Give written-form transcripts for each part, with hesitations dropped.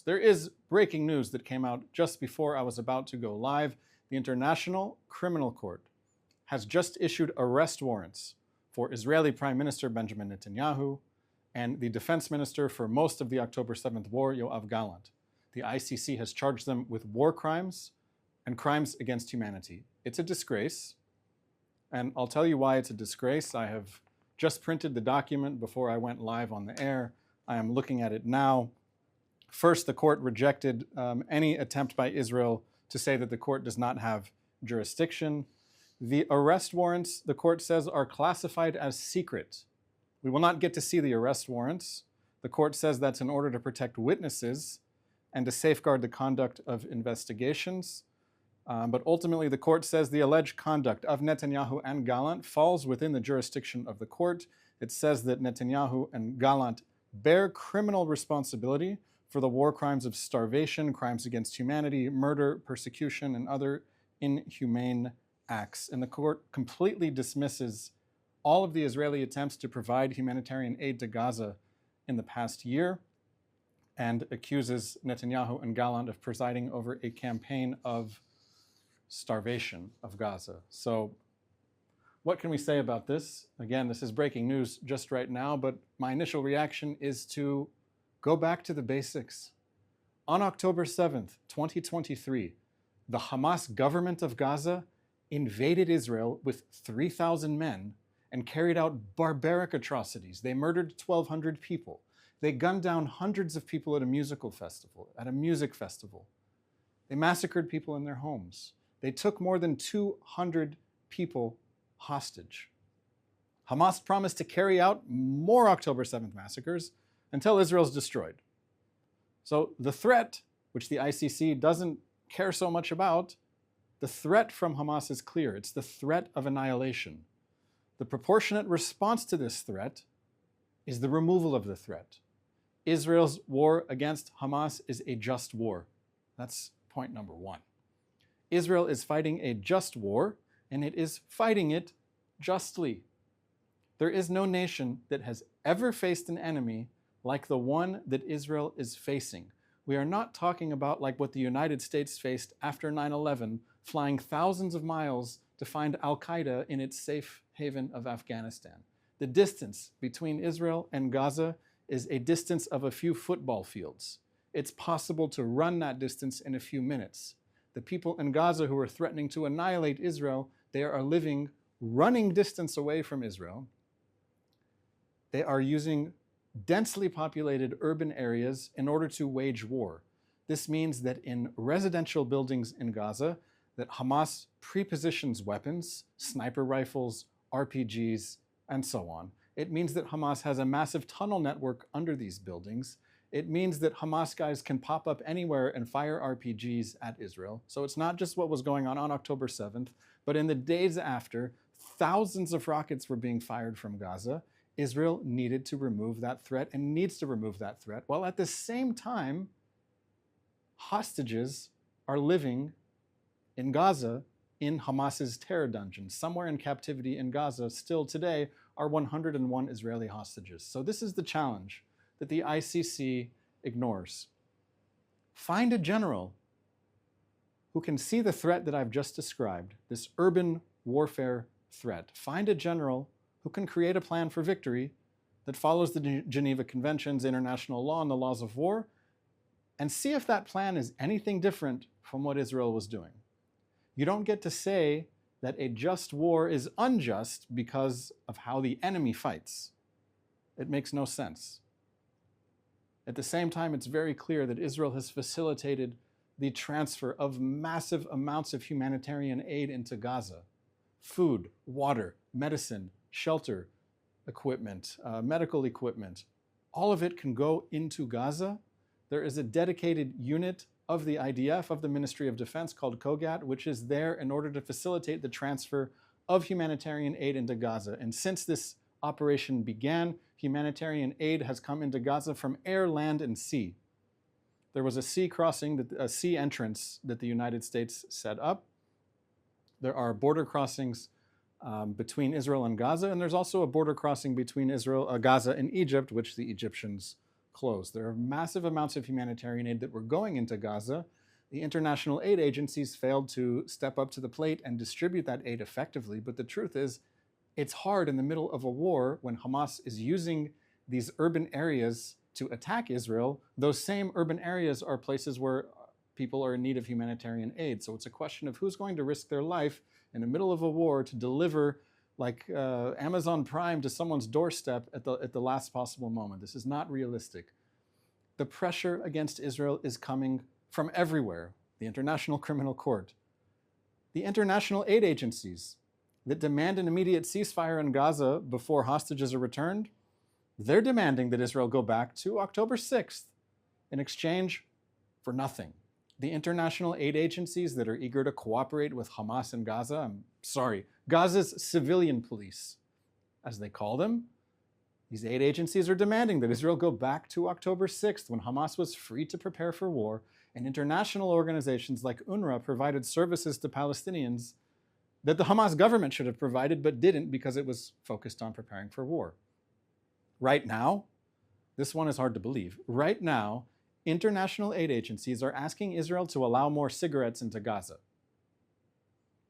There is breaking news that came out just before I was about to go live. The International Criminal Court has just issued arrest warrants for Israeli Prime Minister Benjamin Netanyahu and the defense minister for most of the October 7th war, Yoav Gallant. The ICC has charged them with war crimes and crimes against humanity. It's a disgrace, and I'll tell you why it's a disgrace. I have just printed the document before I went live on the air. I am looking at it now. First, the court rejected any attempt by Israel to say that the court does not have jurisdiction. The arrest warrants, the court says, are classified as secret. We will not get to see the arrest warrants. The court says that's in order to protect witnesses and to safeguard the conduct of investigations. But ultimately, the court says the alleged conduct of Netanyahu and Gallant falls within the jurisdiction of the court. It says that Netanyahu and Gallant bear criminal responsibility for the war crimes of starvation, crimes against humanity, murder, persecution, and other inhumane acts. And the court completely dismisses all of the Israeli attempts to provide humanitarian aid to Gaza in the past year and accuses Netanyahu and Gallant of presiding over a campaign of starvation of Gaza. So what can we say about this? Again, this is breaking news just right now, but my initial reaction is to go back to the basics. On October 7th, 2023, the Hamas government of Gaza invaded Israel with 3,000 men and carried out barbaric atrocities. They murdered 1,200 people. They gunned down hundreds of people at a music festival. They massacred people in their homes. They took more than 200 people hostage. Hamas promised to carry out more October 7th massacres until Israel's destroyed. So the threat, which the ICC doesn't care so much about, the threat from Hamas is clear. It's the threat of annihilation. The proportionate response to this threat is the removal of the threat. Israel's war against Hamas is a just war. That's point number one. Israel is fighting a just war, and it is fighting it justly. There is no nation that has ever faced an enemy like the one that Israel is facing. We are not talking about like what the United States faced after 9/11, flying thousands of miles to find Al-Qaeda in its safe haven of Afghanistan. The distance between Israel and Gaza is a distance of a few football fields. It's possible to run that distance in a few minutes. The people in Gaza who are threatening to annihilate Israel, they are living running distance away from Israel. They are using densely populated urban areas in order to wage war. This means that in residential buildings in Gaza, that Hamas prepositions weapons, sniper rifles, RPGs, and so on. It means that Hamas has a massive tunnel network under these buildings. It means that Hamas guys can pop up anywhere and fire RPGs at Israel. So it's not just what was going on October 7th, but in the days after, thousands of rockets were being fired from Gaza. Israel needed to remove that threat and needs to remove that threat, while at the same time, hostages are living in Gaza in Hamas's terror dungeon. Somewhere in captivity in Gaza, still today, are 101 Israeli hostages. So this is the challenge that the ICC ignores. Find a general who can see the threat that I've just described, this urban warfare threat. Find a general who can create a plan for victory that follows the Geneva Conventions, international law, and the laws of war, and see if that plan is anything different from what Israel was doing. You don't get to say that a just war is unjust because of how the enemy fights. It makes no sense. At the same time, it's very clear that Israel has facilitated the transfer of massive amounts of humanitarian aid into Gaza. Food, water, medicine, shelter equipment, medical equipment, all of it can go into Gaza. There is a dedicated unit of the IDF, of the Ministry of Defense, called COGAT, which is there in order to facilitate the transfer of humanitarian aid into Gaza. And since this operation began, humanitarian aid has come into Gaza from air, land, and sea. There was a sea entrance that the United States set up. There are border crossings between Israel and Gaza, and there's also a border crossing between Gaza and Egypt, which the Egyptians closed. There are massive amounts of humanitarian aid that were going into Gaza. The international aid agencies failed to step up to the plate and distribute that aid effectively. But the truth is, it's hard in the middle of a war when Hamas is using these urban areas to attack Israel. Those same urban areas are places where people are in need of humanitarian aid. So it's a question of who's going to risk their life in the middle of a war to deliver like Amazon Prime to someone's doorstep at the last possible moment. This is not realistic. The pressure against Israel is coming from everywhere. The International Criminal Court, the international aid agencies that demand an immediate ceasefire in Gaza before hostages are returned, they're demanding that Israel go back to October 6th in exchange for nothing. The international aid agencies that are eager to cooperate with Hamas in Gaza, Gaza's civilian police, as they call them, these aid agencies are demanding that Israel go back to October 6th when Hamas was free to prepare for war, and international organizations like UNRWA provided services to Palestinians that the Hamas government should have provided but didn't because it was focused on preparing for war. Right now, this one is hard to believe. Right now, international aid agencies are asking Israel to allow more cigarettes into Gaza.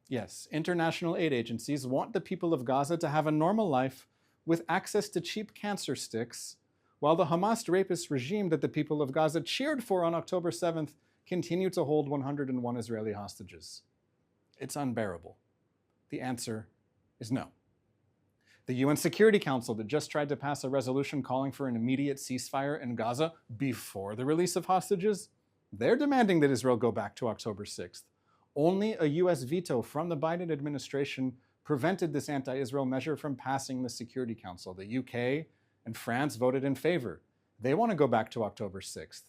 Yes, international aid agencies want the people of Gaza to have a normal life with access to cheap cancer sticks, while the Hamas rapist regime that the people of Gaza cheered for on October 7th continue to hold 101 Israeli hostages. It's unbearable. The answer is no. The UN Security Council that just tried to pass a resolution calling for an immediate ceasefire in Gaza before the release of hostages, they're demanding that Israel go back to October 6th. Only a US veto from the Biden administration prevented this anti-Israel measure from passing the Security Council. The UK and France voted in favor. They want to go back to October 6th.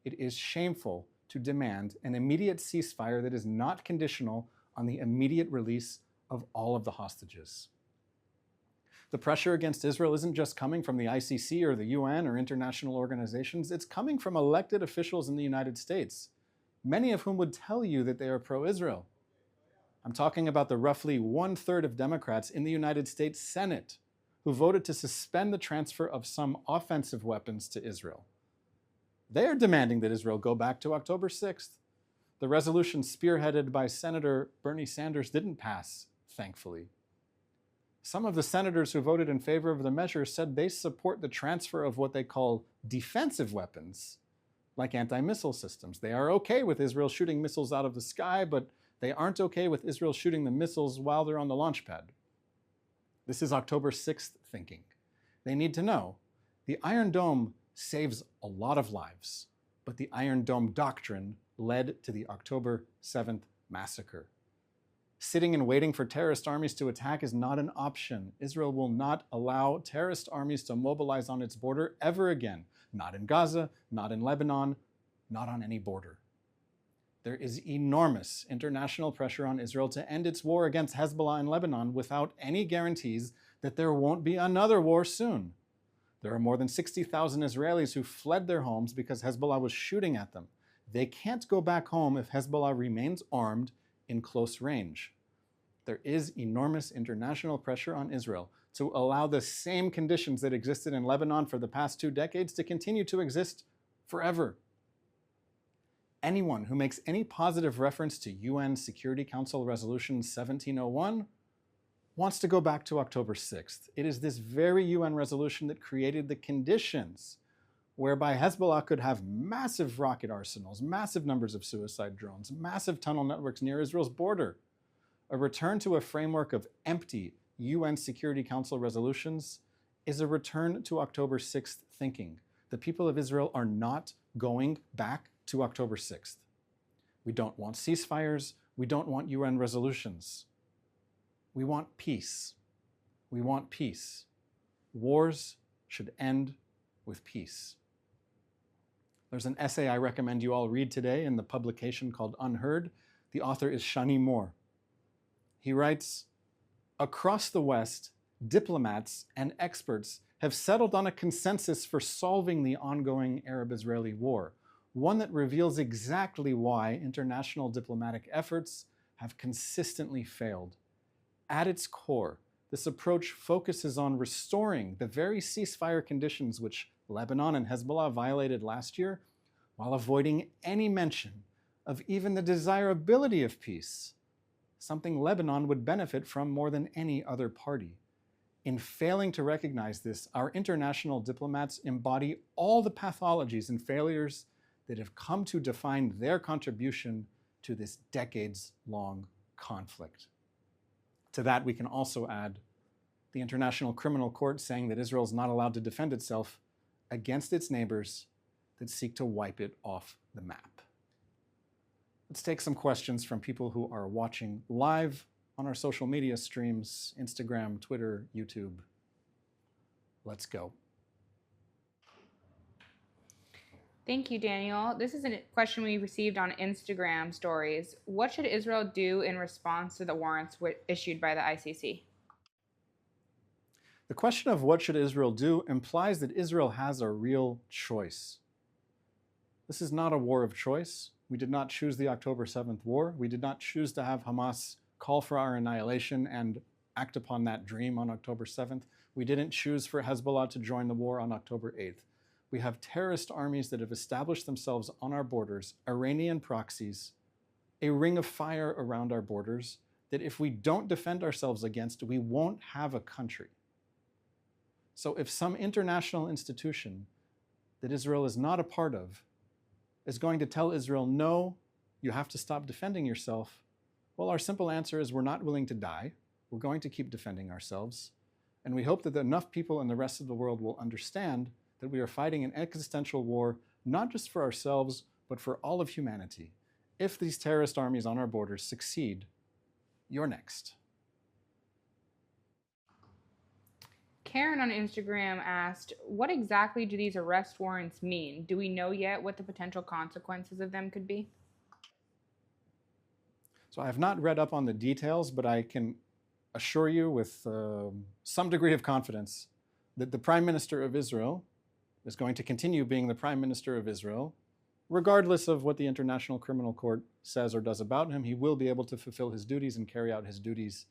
It is shameful to demand an immediate ceasefire that is not conditional on the immediate release of all of the hostages. The pressure against Israel isn't just coming from the ICC or the UN or international organizations, it's coming from elected officials in the United States, many of whom would tell you that they are pro-Israel. I'm talking about the roughly 1/3 of Democrats in the United States Senate who voted to suspend the transfer of some offensive weapons to Israel. They are demanding that Israel go back to October 6th. The resolution spearheaded by Senator Bernie Sanders didn't pass, thankfully. Some of the senators who voted in favor of the measure said they support the transfer of what they call defensive weapons, like anti-missile systems. They are okay with Israel shooting missiles out of the sky, but they aren't okay with Israel shooting the missiles while they're on the launch pad. This is October 6th thinking. They need to know the Iron Dome saves a lot of lives, but the Iron Dome doctrine led to the October 7th massacre. Sitting and waiting for terrorist armies to attack is not an option. Israel will not allow terrorist armies to mobilize on its border ever again. Not in Gaza, not in Lebanon, not on any border. There is enormous international pressure on Israel to end its war against Hezbollah in Lebanon without any guarantees that there won't be another war soon. There are more than 60,000 Israelis who fled their homes because Hezbollah was shooting at them. They can't go back home if Hezbollah remains armed in close range. There is enormous international pressure on Israel to allow the same conditions that existed in Lebanon for the past 2 decades to continue to exist forever. Anyone who makes any positive reference to UN Security Council Resolution 1701 wants to go back to October 6th. It is this very UN resolution that created the conditions whereby Hezbollah could have massive rocket arsenals, massive numbers of suicide drones, massive tunnel networks near Israel's border. A return to a framework of empty UN Security Council resolutions is a return to October 6th thinking. The people of Israel are not going back to October 6th. We don't want ceasefires. We don't want UN resolutions. We want peace. We want peace. Wars should end with peace. There's an essay I recommend you all read today in the publication called Unheard. The author is Shani Moore. He writes, across the West, diplomats and experts have settled on a consensus for solving the ongoing Arab-Israeli war, one that reveals exactly why international diplomatic efforts have consistently failed. At its core, this approach focuses on restoring the very ceasefire conditions which Lebanon and Hezbollah violated last year while avoiding any mention of even the desirability of peace, something Lebanon would benefit from more than any other party. In failing to recognize this, our international diplomats embody all the pathologies and failures that have come to define their contribution to this decades-long conflict. To that, we can also add the International Criminal Court saying that Israel is not allowed to defend itself against its neighbors that seek to wipe it off the map. Let's take some questions from people who are watching live on our social media streams, Instagram, Twitter, YouTube. Let's go. Thank you, Daniel. This is a question we received on Instagram stories. What should Israel do in response to the warrants issued by the ICC? The question of what should Israel do implies that Israel has a real choice. This is not a war of choice. We did not choose the October 7th war. We did not choose to have Hamas call for our annihilation and act upon that dream on October 7th. We didn't choose for Hezbollah to join the war on October 8th. We have terrorist armies that have established themselves on our borders, Iranian proxies, a ring of fire around our borders that if we don't defend ourselves against, we won't have a country. So if some international institution that Israel is not a part of is going to tell Israel, no, you have to stop defending yourself, well, our simple answer is we're not willing to die. We're going to keep defending ourselves. And we hope that enough people in the rest of the world will understand that we are fighting an existential war, not just for ourselves, but for all of humanity. If these terrorist armies on our borders succeed, you're next. Karen on Instagram asked, what exactly do these arrest warrants mean? Do we know yet what the potential consequences of them could be? So I have not read up on the details, but I can assure you with some degree of confidence that the Prime Minister of Israel is going to continue being the Prime Minister of Israel, regardless of what the International Criminal Court says or does about him. He will be able to fulfill his duties and carry out his duties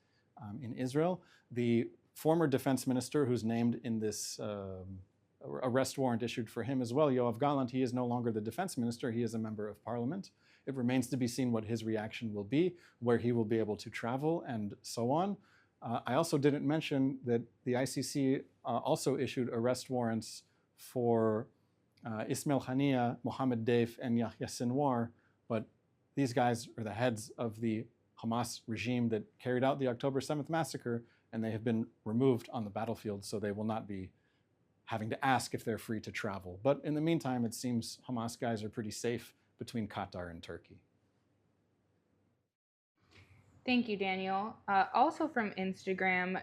in Israel. The former defense minister who's named in this arrest warrant issued for him as well, Yoav Gallant, he is no longer the defense minister, he is a member of parliament. It remains to be seen what his reaction will be, where he will be able to travel and so on. I also didn't mention that the ICC also issued arrest warrants for Ismail Haniyeh, Mohammed Deif, and Yahya Sinwar, but these guys are the heads of the Hamas regime that carried out the October 7th massacre, and they have been removed on the battlefield, so they will not be having to ask if they're free to travel. But in the meantime, it seems Hamas guys are pretty safe between Qatar and Turkey. Thank you, Daniel. Also from Instagram,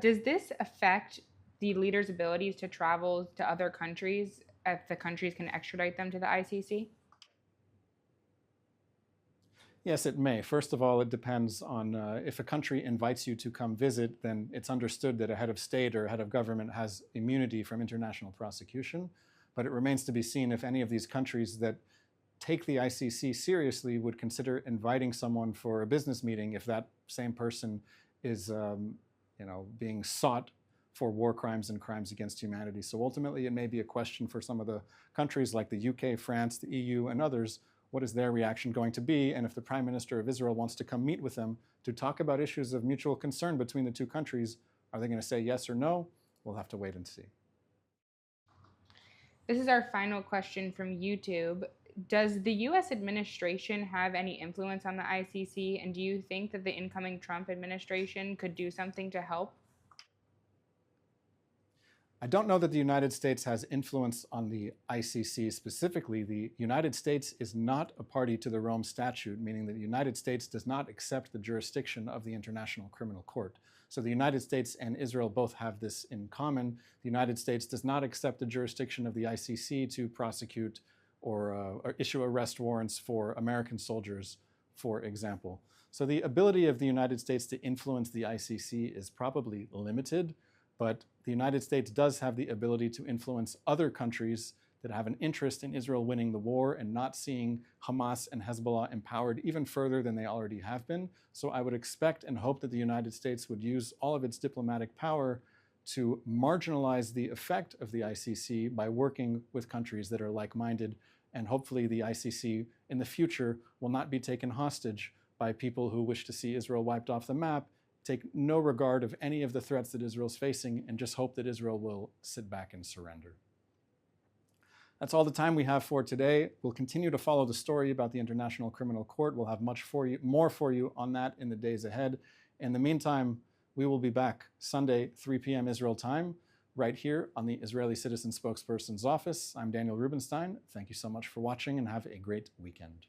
does this affect the leaders' abilities to travel to other countries if the countries can extradite them to the ICC? Yes, it may. First of all, it depends on if a country invites you to come visit, then it's understood that a head of state or a head of government has immunity from international prosecution. But it remains to be seen if any of these countries that take the ICC seriously would consider inviting someone for a business meeting if that same person is being sought for war crimes and crimes against humanity. So ultimately, it may be a question for some of the countries like the UK, France, the EU, and others. What is their reaction going to be? And if the Prime Minister of Israel wants to come meet with them to talk about issues of mutual concern between the two countries, are they going to say yes or no? We'll have to wait and see. This is our final question from YouTube. Does the U.S. administration have any influence on the ICC? And do you think that the incoming Trump administration could do something to help? I don't know that the United States has influence on the ICC specifically. The United States is not a party to the Rome Statute, meaning that the United States does not accept the jurisdiction of the International Criminal Court. So the United States and Israel both have this in common. The United States does not accept the jurisdiction of the ICC to prosecute or issue arrest warrants for American soldiers, for example. So the ability of the United States to influence the ICC is probably limited, but the United States does have the ability to influence other countries that have an interest in Israel winning the war and not seeing Hamas and Hezbollah empowered even further than they already have been. So I would expect and hope that the United States would use all of its diplomatic power to marginalize the effect of the ICC by working with countries that are like-minded, and hopefully the ICC in the future will not be taken hostage by people who wish to see Israel wiped off the map, take no regard of any of the threats that Israel's facing, and just hope that Israel will sit back and surrender. That's all the time we have for today. We'll continue to follow the story about the International Criminal Court. We'll have more for you on that in the days ahead. In the meantime, we will be back Sunday, 3 p.m. Israel time, right here on the Israeli Citizen Spokesperson's Office. I'm Daniel Rubenstein. Thank you so much for watching and have a great weekend.